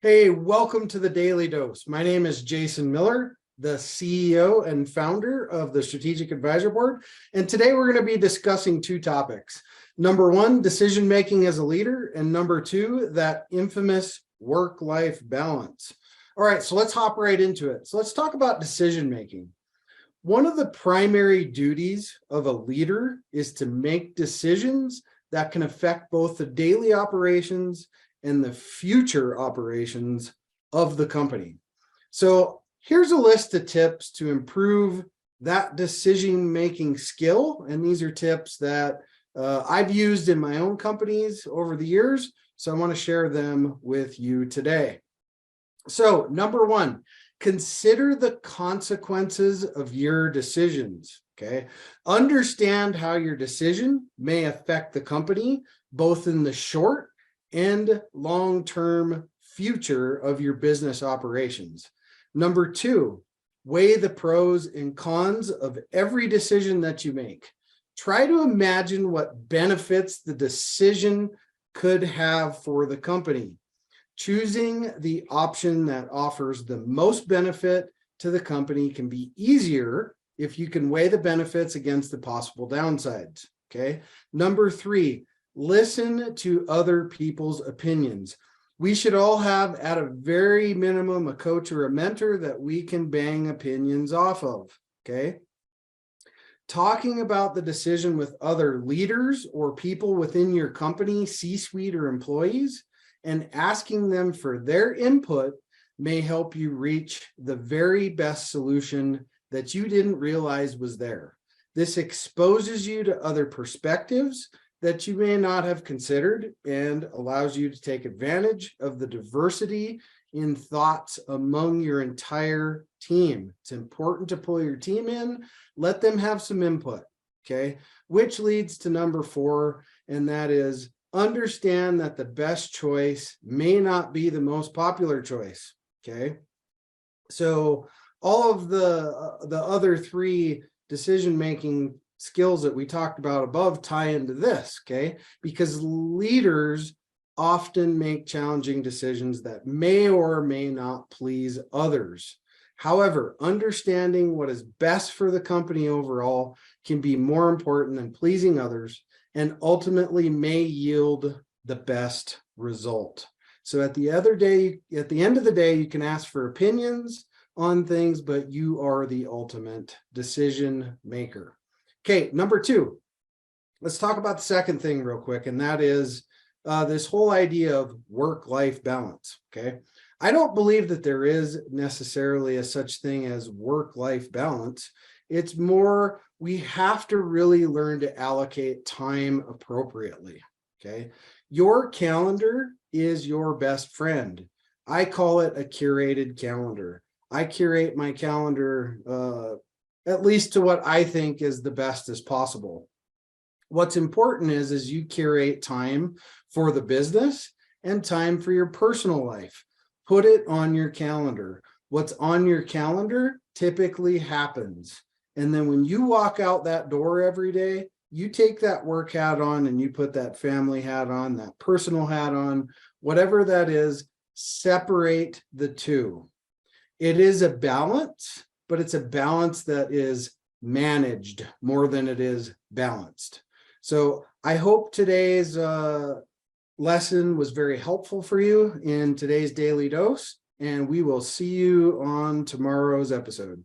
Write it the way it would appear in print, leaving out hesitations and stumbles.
Hey, welcome to the Daily Dose. My name is Jason Miller, the CEO and founder of the Strategic Advisor Board. And today we're going to be discussing two topics. Number one, decision-making as a leader. And number two, that infamous work-life balance. All right, so let's hop right into it. So let's talk about decision-making. One of the primary duties of a leader is to make decisions that can affect both the daily operations and the future operations of the company. So here's a list of tips to improve that decision-making skill. And these are tips that I've used in my own companies over the years. So I want to share them with you today. So number one, consider the consequences of your decisions. Okay. Understand how your decision may affect the company, both in the short and long-term future of your business operations. Number two, weigh the pros and cons of every decision that you make. Try to imagine what benefits the decision could have for the company. Choosing the option that offers the most benefit to the company can be easier if you can weigh the benefits against the possible downsides. Okay. Number three, listen to other people's opinions. We should all have, at a very minimum, a coach or a mentor that we can bang opinions off of. Okay. Talking about the decision with other leaders or people within your company, C-suite or employees, and asking them for their input may help you reach the very best solution that you didn't realize was there. This exposes you to other perspectives that you may not have considered and allows you to take advantage of the diversity in thoughts among your entire team. It's important to pull your team in, let them have some input, okay? Which leads to number four, and that is understand that the best choice may not be the most popular choice, okay? So all of the other three decision-making skills that we talked about above tie into this, okay? Because leaders often make challenging decisions that may or may not please others. However, understanding what is best for the company overall can be more important than pleasing others and ultimately may yield the best result. So at the end of the day, you can ask for opinions on things, but you are the ultimate decision maker. Okay, number two, let's talk about the second thing real quick, and that is this whole idea of work-life balance, okay? I don't believe that there is necessarily a such thing as work-life balance. It's more, we have to really learn to allocate time appropriately, okay? Your calendar is your best friend. I call it a curated calendar. I curate my calendar at least to what I think is the best as possible. What's important is you curate time for the business and time for your personal life. Put it on your calendar. What's on your calendar typically happens. And then when you walk out that door every day, you take that work hat on and you put that family hat on, that personal hat on, whatever that is, separate the two. It is a balance, but it's a balance that is managed more than it is balanced. So I hope today's lesson was very helpful for you in today's Daily Dose, and we will see you on tomorrow's episode.